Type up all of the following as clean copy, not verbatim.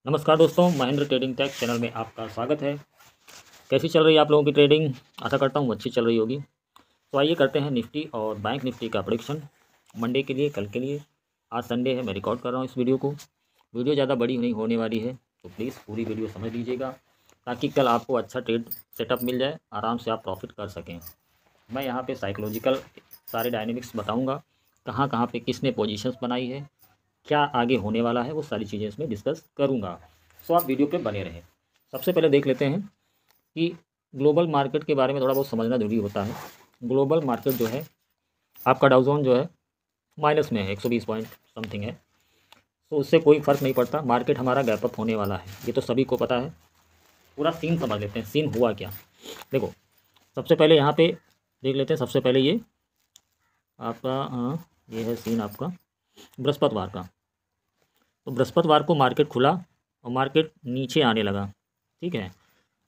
नमस्कार दोस्तों, Mahendra trading take channel में आपका स्वागत है। कैसी चल रही है आप लोगों की ट्रेडिंग? आशा करता हूँ अच्छी चल रही होगी। तो आइए करते हैं निफ्टी और बैंक निफ्टी का प्रेडिक्शन मंडे के लिए, कल के लिए। आज संडे है, मैं रिकॉर्ड कर रहा हूँ इस वीडियो को। वीडियो ज़्यादा बड़ी नहीं होने वाली है, तो प्लीज़ पूरी वीडियो समझ लीजिएगा ताकि कल आपको अच्छा ट्रेड सेटअप मिल जाए, आराम से आप प्रॉफिट कर सकें। मैं यहाँ पर साइकोलॉजिकल सारे डायनेमिक्स बताऊँगा, कहाँ कहाँ पर किसने पोजिशंस बनाई है, क्या आगे होने वाला है, वो सारी चीज़ें इसमें डिस्कस करूँगा। सो आप वीडियो पे बने रहें। सबसे पहले देख लेते हैं कि ग्लोबल मार्केट के बारे में थोड़ा बहुत समझना जरूरी होता है। ग्लोबल मार्केट जो है, आपका डाउ जोन जो है माइनस में है, 120 पॉइंट समथिंग है। तो उससे कोई फ़र्क नहीं पड़ता, मार्केट हमारा गैप अप होने वाला है, ये तो सभी को पता है। पूरा सीन समझ लेते हैं, सीन हुआ क्या। देखो, सबसे पहले यहाँ पे देख लेते हैं। सबसे पहले ये आपका ये है सीन आपका बृहस्पतिवार का। तो बृहस्पतिवार को मार्केट खुला और मार्केट नीचे आने लगा, ठीक है।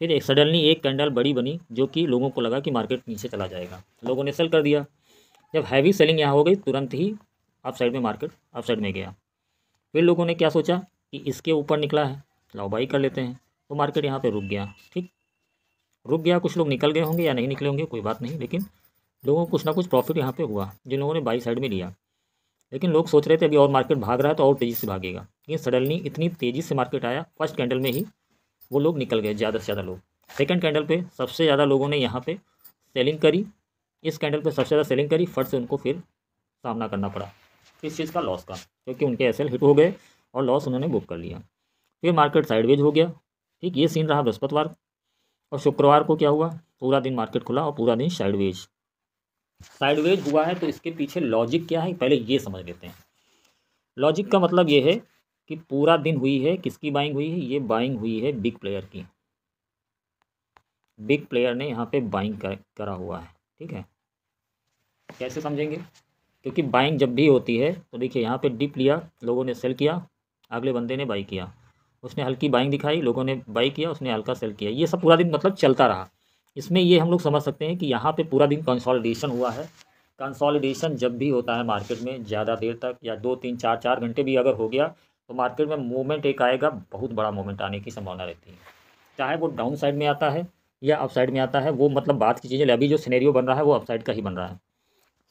फिर एक सडनली एक कैंडल बड़ी बनी, जो कि लोगों को लगा कि मार्केट नीचे चला जाएगा, लोगों ने सेल कर दिया। जब हैवी सेलिंग यहाँ हो गई, तुरंत ही अप साइड में मार्केट अप साइड में गया। फिर लोगों ने क्या सोचा कि इसके ऊपर निकला है, लाओ बाई कर लेते हैं। तो मार्केट यहाँ पे रुक गया, ठीक रुक गया। कुछ लोग निकल गए होंगे या नहीं निकले होंगे, कोई बात नहीं, लेकिन लोगों को कुछ ना कुछ प्रॉफिट यहाँ पे हुआ, जिन लोगों ने बाई साइड में लिया। लेकिन लोग सोच रहे थे अभी और मार्केट भाग रहा है तो और तेज़ी से भागेगा, लेकिन सडनली इतनी तेज़ी से मार्केट आया, फर्स्ट कैंडल में ही वो लोग निकल गए, ज़्यादा से ज़्यादा लोग। सेकंड कैंडल पे सबसे ज़्यादा लोगों ने यहाँ पे सेलिंग करी, इस कैंडल पे सबसे ज़्यादा सेलिंग करी। फट से उनको फिर सामना करना पड़ा किस चीज़ का? लॉस का, क्योंकि उनके एसएल हिट हो गए और लॉस उन्होंने बुक कर लिया। फिर मार्केट साइडवेज हो गया, ठीक। ये सीन रहा बृहस्पतिवार। और शुक्रवार को क्या हुआ? पूरा दिन मार्केट खुला और पूरा दिन साइडवेज हुआ है। तो इसके पीछे लॉजिक क्या है, पहले ये समझ लेते हैं। लॉजिक का मतलब ये है कि पूरा दिन हुई है, किसकी बाइंग हुई है? ये बाइंग हुई है बिग प्लेयर की। बिग प्लेयर ने यहाँ पे बाइंग करा हुआ है, ठीक है। कैसे समझेंगे? क्योंकि बाइंग जब भी होती है तो देखिए, यहाँ पे डिप लिया, लोगों ने सेल किया, अगले बंदे ने बाई किया, उसने हल्की बाइंग दिखाई, लोगों ने बाई किया, उसने हल्का सेल किया। ये सब पूरा दिन मतलब चलता रहा। इसमें ये हम लोग समझ सकते हैं कि यहाँ पे पूरा दिन कंसोलिडेशन हुआ है। कंसोलिडेशन जब भी होता है मार्केट में, ज़्यादा देर तक या 2 3 4 4 घंटे भी अगर हो गया, तो मार्केट में मूवमेंट एक आएगा, बहुत बड़ा मूवमेंट आने की संभावना रहती है। चाहे वो डाउन साइड में आता है या अप साइड में आता है, वो मतलब बात की चीज़ें। अभी जो सिनेरियो बन रहा है वो अप साइड का ही बन रहा है।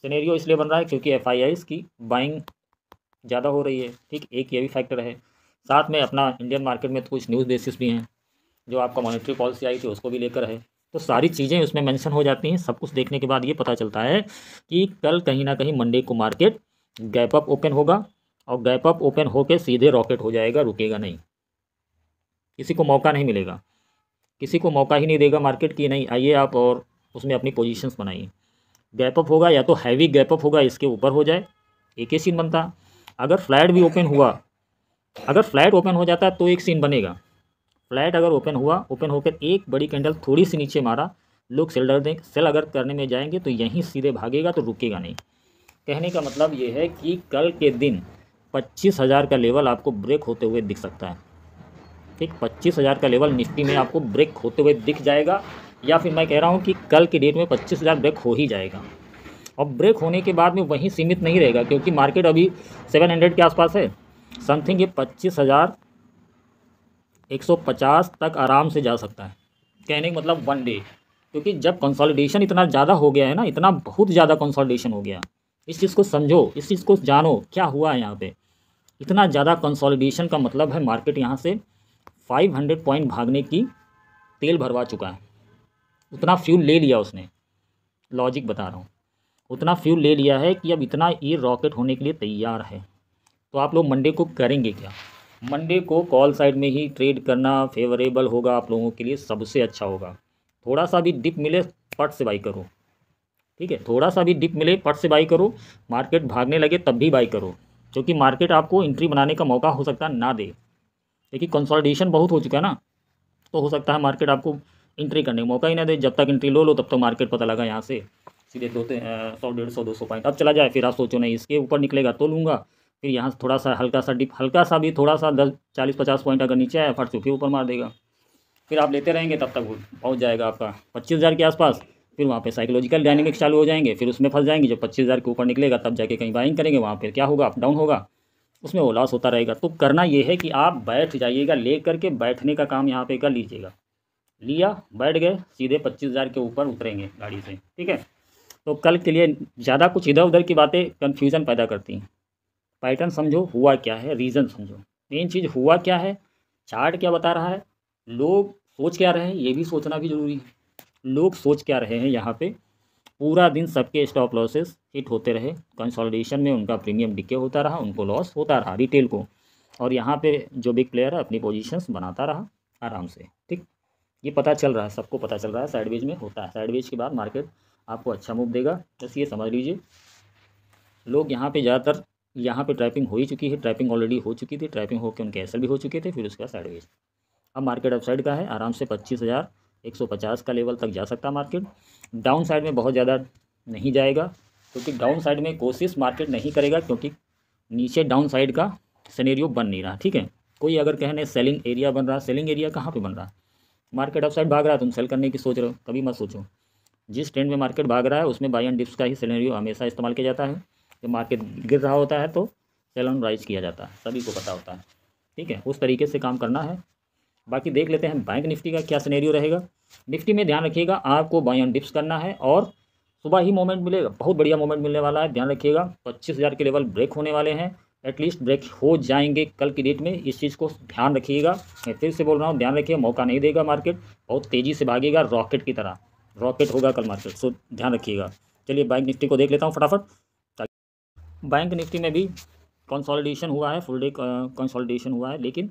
सिनेरियो इसलिए बन रहा है क्योंकि FIIs की बाइंग ज़्यादा हो रही है, ठीक। एक ये भी फैक्टर है। साथ में अपना इंडियन मार्केट में तो कुछ न्यूज़ बेसिस भी हैं, जो आपका मॉनेटरी पॉलिसी आई थी उसको भी लेकर है। तो सारी चीज़ें उसमें मेंशन हो जाती हैं। सब कुछ देखने के बाद ये पता चलता है कि कल कहीं ना कहीं मंडे को मार्केट गैप अप ओपन होगा, और गैप अप ओपन होकर सीधे रॉकेट हो जाएगा, रुकेगा नहीं। किसी को मौका नहीं मिलेगा, किसी को मौका ही नहीं देगा मार्केट की नहीं आइए आप और उसमें अपनी पोजीशंस बनाइए। गैप अप होगा, या तो हैवी गैप अप होगा, इसके ऊपर हो जाए, एक ही सीन बनता। अगर फ्लैट भी ओपन हुआ, अगर फ्लैट ओपन हो जाता है तो एक सीन बनेगा। फ्लैट अगर ओपन हुआ, ओपन होकर एक बड़ी कैंडल थोड़ी सी नीचे मारा, लोग सेल अगर करने में जाएंगे तो यहीं सीधे भागेगा, तो रुकेगा नहीं। कहने का मतलब ये है कि कल के दिन 25,000 का लेवल आपको ब्रेक होते हुए दिख सकता है, ठीक। 25,000 का लेवल निफ्टी में आपको ब्रेक होते हुए दिख जाएगा, या फिर मैं कह रहा हूँ कि कल के डेट में 25,000 ब्रेक हो ही जाएगा। और ब्रेक होने के बाद में वहीं सीमित नहीं रहेगा, क्योंकि मार्केट अभी 700 के आसपास है समथिंग। ये 25,150 तक आराम से जा सकता है, कहने का मतलब वन डे। क्योंकि जब कंसोलिडेशन इतना ज़्यादा हो गया है ना, इतना बहुत ज़्यादा कंसोलिडेशन हो गया, इस चीज़ को समझो, इस चीज़ को जानो क्या हुआ है यहाँ पे। इतना ज़्यादा कंसोलिडेशन का मतलब है मार्केट यहाँ से 500 पॉइंट भागने की तेल भरवा चुका है। उतना फ्यूल ले लिया उसने, लॉजिक बता रहा हूँ, उतना फ्यूल ले लिया है कि अब इतना ये रॉकेट होने के लिए तैयार है। तो आप लोग मंडे को करेंगे क्या? मंडे को कॉल साइड में ही ट्रेड करना फेवरेबल होगा आप लोगों के लिए, सबसे अच्छा होगा। थोड़ा सा भी डिप मिले पट से बाई करो, ठीक है। थोड़ा सा भी डिप मिले पट से बाई करो, मार्केट भागने लगे तब भी बाई करो, क्योंकि मार्केट आपको एंट्री बनाने का मौका हो सकता है ना दे। लेकिन कंसोलिडेशन बहुत हो चुका है ना, तो हो सकता है मार्केट आपको एंट्री करने का मौका ही ना दे। जब तक एंट्री लो तब तक मार्केट पता लगा यहाँ से सीधे 100 150 200 पॉइंट अब चला जाए, फिर आप सोचो नहीं इसके ऊपर निकलेगा तो लूँगा। फिर यहाँ से थोड़ा सा हल्का सा डिप, हल्का सा भी थोड़ा सा 10 40 50 पॉइंट अगर नीचे आया, फट से फिर ऊपर मार देगा। फिर आप लेते रहेंगे, तब तक वो पहुँच जाएगा आपका 25,000 के आसपास। फिर वहाँ पे साइकोलॉजिकल डायनेमिक्स चालू हो जाएंगे, फिर उसमें फंस जाएंगे। जब 25,000 के ऊपर निकलेगा तब जाके कहीं बाइंग करेंगे, वहाँ पर क्या होगा? अप डाउन होगा। उसमें वो लॉस होता रहेगा। तो करना ये है कि आप बैठ जाइएगा, ले करके बैठने का काम यहाँ पे कर लीजिएगा। लिया, बैठ गए, सीधे 25,000 के ऊपर उतरेंगे गाड़ी से, ठीक है। तो कल के लिए ज़्यादा कुछ इधर उधर की बातें कन्फ्यूज़न पैदा करती हैं। पैटर्न समझो हुआ क्या है, रीज़न समझो। मेन चीज़ हुआ क्या है, चार्ट क्या बता रहा है, लोग सोच क्या रहे हैं, ये भी सोचना भी ज़रूरी है। लोग सोच क्या रहे हैं यहाँ पे, पूरा दिन सबके स्टॉप लॉसेस हिट होते रहे, कंसोलिडेशन में उनका प्रीमियम डिके होता रहा, उनको लॉस होता रहा रिटेल को, और यहाँ पे जो बिग प्लेयर है अपनी पोजीशंस बनाता रहा आराम से, ठीक। ये पता चल रहा है, सबको पता चल रहा है साइडवेज में होता है। साइडवेज के बाद मार्केट आपको अच्छा मूव देगा, बस ये समझ लीजिए। लोग यहाँ पे ज़्यादातर, यहाँ पे ट्रैपिंग हो ही चुकी है, ट्रैपिंग ऑलरेडी हो चुकी थी, ट्रैपिंग होकर उनके एसएल भी हो चुके थे, फिर उसके बाद साइडवेज। अब मार्केट अपसाइड का है, आराम से 25,150 का लेवल तक जा सकता है मार्केट। डाउन साइड में बहुत ज़्यादा नहीं जाएगा, क्योंकि डाउन साइड में कोशिश मार्केट नहीं करेगा, क्योंकि नीचे डाउन साइड का सिनेरियो बन नहीं रहा, ठीक है। कोई अगर कहने सेलिंग एरिया बन रहा, सेलिंग एरिया कहाँ पे बन रहा, मार्केट अपसाइड भाग रहा है, तुम सेल करने की सोच रहे हो, कभी मत सोचो। जिस ट्रेंड में मार्केट भाग रहा है उसमें बाय एंड डिप्स का ही सिनेरियो हमेशा इस्तेमाल किया जाता है। जब मार्केट गिर रहा होता है तो सेल ऑन राइज किया जाता है, सभी को पता होता है, ठीक है। उस तरीके से काम करना है। बाकी देख लेते हैं बैंक निफ्टी का क्या सिनेरियो रहेगा। निफ्टी में ध्यान रखिएगा, आपको बाय ऑन डिप्स करना है और सुबह ही मोमेंट मिलेगा, बहुत बढ़िया मोमेंट मिलने वाला है। ध्यान रखिएगा 25,000 के लेवल ब्रेक होने वाले हैं, एटलीस्ट ब्रेक हो जाएंगे कल की डेट में, इस चीज़ को ध्यान रखिएगा। मैं फिर से बोल रहा हूँ, ध्यान रखिए, मौका नहीं देगा मार्केट, बहुत तेज़ी से भागेगा रॉकेट की तरह, रॉकेट होगा कल मार्केट, सो ध्यान रखिएगा। चलिए बैंक निफ्टी को देख लेता हूँ फटाफट। बैंक निफ्टी में भी कंसोलिडेशन हुआ है, फुल डे कंसोलिडेशन हुआ है, लेकिन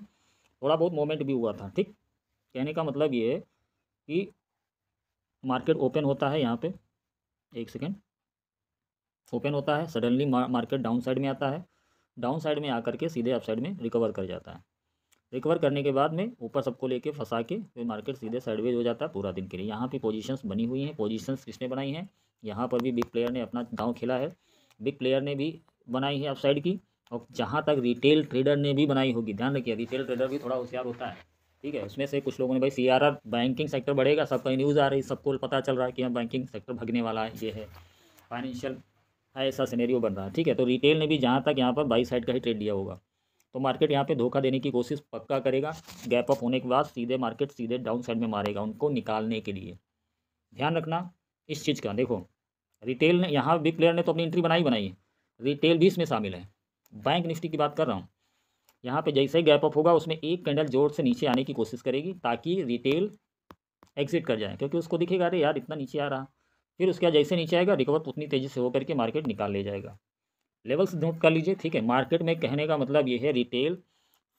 थोड़ा बहुत मोमेंट भी हुआ था, ठीक। कहने का मतलब ये है कि मार्केट ओपन होता है, यहाँ पे एक सेकेंड, ओपन होता है, सडनली मार्केट डाउन साइड में आता है, डाउन साइड में आकर के सीधे अप साइड में रिकवर कर जाता है। रिकवर करने के बाद में ऊपर सबको लेके फंसा के फिर मार्केट सीधे साइडवेज हो जाता है पूरा दिन के लिए। यहाँ पे पोजीशंस बनी हुई हैं, पोजीशंस किसने बनाई हैं, यहाँ पर भी बिग प्लेयर ने अपना दांव खेला है, बिग प्लेयर ने भी बनाई है अप साइड की, और जहाँ तक रिटेल ट्रेडर ने भी बनाई होगी। ध्यान रखिए, रिटेल ट्रेडर भी थोड़ा होशियार होता है, ठीक है। उसमें से कुछ लोगों ने भाई सीआरआर बैंकिंग सेक्टर बढ़ेगा, सबका न्यूज़ आ रही, सबको पता चल रहा है कि हाँ बैंकिंग सेक्टर भगने वाला है, ये है फाइनेंशियल ऐसा सिनेरियो बन रहा है, ठीक है। तो रिटेल ने भी जहाँ तक यहाँ पर बाई साइड का ही ट्रेड लिया होगा, तो मार्केट यहाँ पे धोखा देने की कोशिश पक्का करेगा। गैप अप होने के बाद सीधे मार्केट सीधे डाउन साइड में मारेगा उनको निकालने के लिए। ध्यान रखना इस चीज़ का। देखो रिटेल ने, यहाँ बिग प्लेयर ने तो अपनी एंट्री बनाई है, रिटेल भी इसमें शामिल है। बैंक निफ्टी की बात कर रहा हूँ, यहाँ पे जैसे ही गैप अप होगा उसमें एक कैंडल जोर से नीचे आने की कोशिश करेगी, ताकि रिटेल एग्जिट कर जाए, क्योंकि उसको दिखेगा अरे यार इतना नीचे आ रहा। फिर उसके बाद जैसे नीचे आएगा रिकवर उतनी तेज़ी से होकर के मार्केट निकाल ले जाएगा। लेवल्स नोट कर लीजिए, ठीक है। मार्केट में कहने का मतलब ये है, रिटेल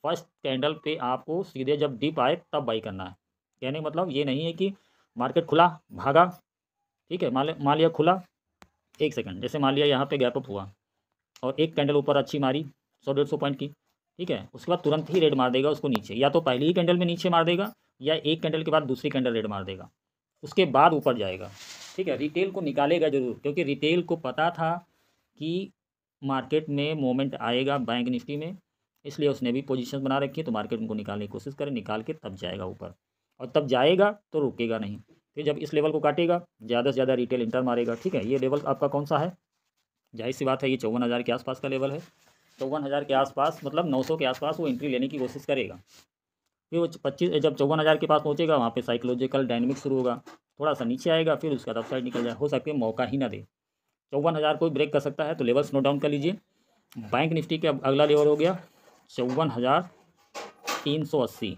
फर्स्ट कैंडल पे आपको सीधे जब डिप आए तब बाई करना है। कहने का मतलब ये नहीं है कि मार्केट खुला भागा, ठीक है, मान लिया खुला, एक सेकंड, जैसे मान लिया यहाँ पे गैप अप हुआ और एक कैंडल ऊपर अच्छी मारी 100-150 पॉइंट की, ठीक है, उसके बाद तुरंत ही रेड मार देगा उसको नीचे, या तो पहली ही कैंडल में नीचे मार देगा, या एक कैंडल के बाद दूसरी कैंडल रेड मार देगा, उसके बाद ऊपर जाएगा, ठीक है। रिटेल को निकालेगा जरूर, क्योंकि रिटेल को पता था कि मार्केट में मोमेंट आएगा बैंक निफ्टी में, इसलिए उसने भी पोजीशन बना रखी है। तो मार्केट उनको निकालने की कोशिश करे, निकाल के तब जाएगा ऊपर, और तब जाएगा तो रुकेगा नहीं। फिर जब इस लेवल को काटेगा ज़्यादा से ज़्यादा रिटेल इंटर मारेगा, ठीक है। ये लेवल आपका कौन सा है, जाहिर सी बात है ये 54,000 के आसपास का लेवल है। 54,000 के आसपास मतलब 900 के आसपास वो एंट्री लेने की कोशिश करेगा। फिर वो 25 जब 54,000 के पास पहुँचेगा, वहाँ पे साइकोलॉजिकल डायनेमिक शुरू होगा, थोड़ा सा नीचे आएगा, फिर उसका अप साइड निकल जाए, हो सकता है मौका ही ना दे। 54,000 को ब्रेक कर सकता है, तो लेवल्स नोट डाउन कर लीजिए। बैंक निफ्टी का अगला लेवल हो गया 54,380,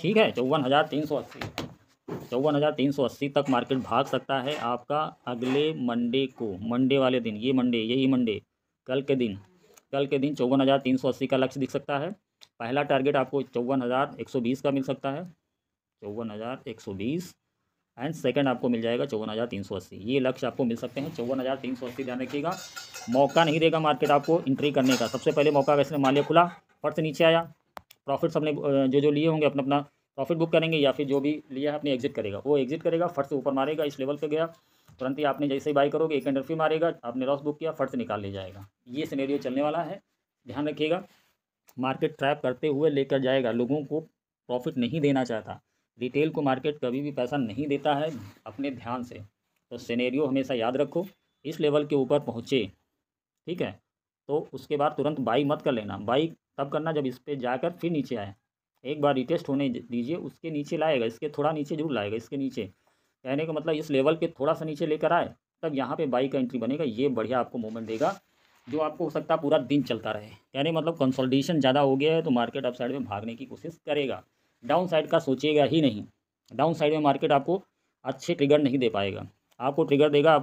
ठीक है, 54,380, 54,380 तक मार्केट भाग सकता है आपका अगले मंडे को, मंडे वाले दिन, ये मंडे, यही मंडे, कल के दिन 54,380 का लक्ष्य दिख सकता है। पहला टारगेट आपको 54,120 का मिल सकता है, 54,120, एंड सेकंड आपको मिल जाएगा 54,380। ये लक्ष्य आपको मिल सकते हैं 54,380। ध्यान रखिएगा, मौका नहीं देगा मार्केट आपको एंट्री करने का। सबसे पहले मौका वैसे मान लिया खुला, फट से नीचे आया, प्रॉफिट सबने जो लिए होंगे अपना अपना प्रॉफिट बुक करेंगे, या फिर जो भी लिया है अपनी एग्जिट करेगा, वो एग्जिट करेगा, फट से ऊपर मारेगा, इस लेवल पे गया, तुरंत ही आपने जैसे ही बाई करोगे एक कैंडल फिर मारेगा, आपने लॉस बुक किया, फट से निकाल ले जाएगा। ये सिनेरियो चलने वाला है, ध्यान रखिएगा। मार्केट ट्रैप करते हुए लेकर जाएगा, लोगों को प्रॉफिट नहीं देना चाहता। रिटेल को मार्केट कभी भी पैसा नहीं देता है अपने ध्यान से। तो सिनेरियो हमेशा याद रखो, इस लेवल के ऊपर पहुँचे, ठीक है, तो उसके बाद तुरंत बाई मत कर लेना। बाई तब करना जब इस पर जाकर फिर नीचे आए। एक बार रिटेस्ट होने दीजिए, उसके नीचे लाएगा, इसके थोड़ा नीचे जरूर लाएगा, इसके नीचे, कहने का मतलब इस लेवल के थोड़ा सा नीचे लेकर आए, तब यहाँ पे बाई का एंट्री बनेगा। ये बढ़िया आपको मूवमेंट देगा, जो आपको हो सकता है पूरा दिन चलता रहे। कहने मतलब कंसोलिडेशन ज़्यादा हो गया है तो मार्केट अप साइड में भागने की कोशिश करेगा, डाउन साइड का सोचेगा ही नहीं। डाउन साइड में मार्केट आपको अच्छे ट्रिगर नहीं दे पाएगा। आपको ट्रिगर देगा,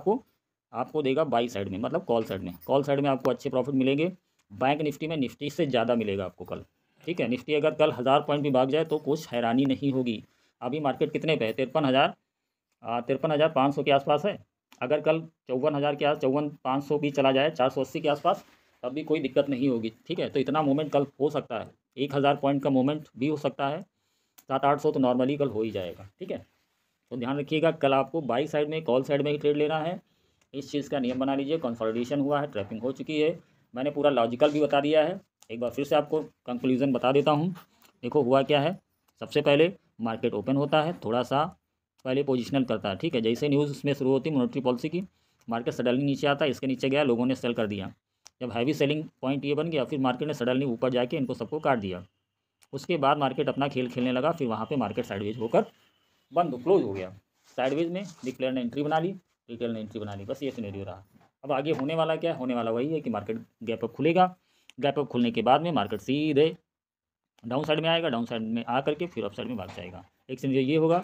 आपको देगा बाई साइड में, मतलब कॉल साइड में। कॉल साइड में आपको अच्छे प्रॉफिट मिलेंगे। बैंक निफ्टी में निफ्टी से ज़्यादा मिलेगा आपको कल, ठीक है। निफ्टी अगर कल 1000 पॉइंट भी भाग जाए तो कुछ हैरानी नहीं होगी। अभी मार्केट कितने पे है? 53,500 के आसपास है। अगर कल 54,000 के आस 54,500 भी चला जाए, 480 के आसपास, तब भी कोई दिक्कत नहीं होगी, ठीक है। तो इतना मूवमेंट कल हो सकता है, 1000 पॉइंट का मूवमेंट भी हो सकता है। 700-800 तो नॉर्मली कल हो ही जाएगा, ठीक है। तो ध्यान रखिएगा, कल आपको बाई साइड में, कॉल साइड में ही ट्रेड लेना है। इस चीज़ का नियम बना लीजिए। कंसोलिडेशन हुआ है, ट्रैपिंग हो चुकी है, मैंने पूरा लॉजिकल भी बता दिया है। एक बार फिर से आपको कंक्लूजन बता देता हूँ। देखो हुआ क्या है, सबसे पहले मार्केट ओपन होता है, थोड़ा सा पहले पोजिशनल करता है, ठीक है। जैसे न्यूज़ उसमें शुरू होती है मॉनेटरी पॉलिसी की, मार्केट सडनली नीचे आता है, इसके नीचे गया, लोगों ने सेल कर दिया। जब हैवी सेलिंग पॉइंट ये बन गया, फिर मार्केट ने सडनली ऊपर जाके इनको सबको काट दिया। उसके बाद मार्केट अपना खेल खेलने लगा, फिर वहाँ पे मार्केट साइडवेज होकर बंद क्लोज हो गया। साइडवेज में डिक्लेयर ने एंट्री बना ली, रिटेल ने एंट्री बना ली, बस ये सिनेरियो रहा। अब आगे होने वाला क्या है? होने वाला वही है कि मार्केट गैप अप खुलेगा। गैप अप खुलने के बाद में मार्केट सीधे डाउन साइड में आएगा, डाउन साइड में आ करके फिर अप साइड में भाग जाएगा। एक सिनेरियो ये होगा।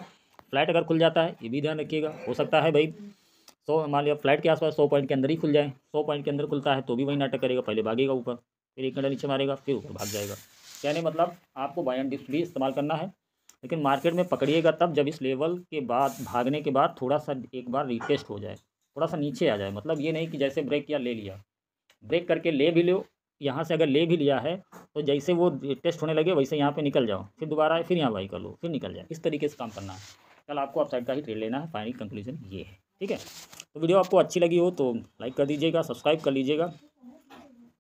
फ्लैट अगर खुल जाता है, ये भी ध्यान रखिएगा, हो सकता है भाई 100, मान लिया फ्लैट के आसपास 100 पॉइंट के अंदर ही खुल जाए। 100 पॉइंट के अंदर खुलता है तो भी वही नाटक करेगा, पहले भागेगा ऊपर, फिर एक घंटा नीचे मारेगा, फिर ऊपर भाग जाएगा। कहने मतलब आपको बाय एंड डिप्स भी इस्तेमाल करना है, लेकिन मार्केट में पकड़िएगा तब जब इस लेवल के बाद, भागने के बाद थोड़ा सा एक बार रिटेस्ट हो जाए, थोड़ा सा नीचे आ जाए। मतलब ये नहीं कि जैसे ब्रेक किया ले लिया, ब्रेक करके ले भी लो, यहाँ से अगर ले भी लिया है तो जैसे वो टेस्ट होने लगे वैसे यहाँ पे निकल जाओ, फिर दोबारा आए, फिर यहाँ बाई कर लो, फिर निकल जाए। इस तरीके से काम करना है। कल आपको अपसाइड का ही ट्रेड लेना है। फाइनल कंक्लूजन ये है, ठीक है। तो वीडियो आपको अच्छी लगी हो तो लाइक कर दीजिएगा, सब्सक्राइब कर लीजिएगा।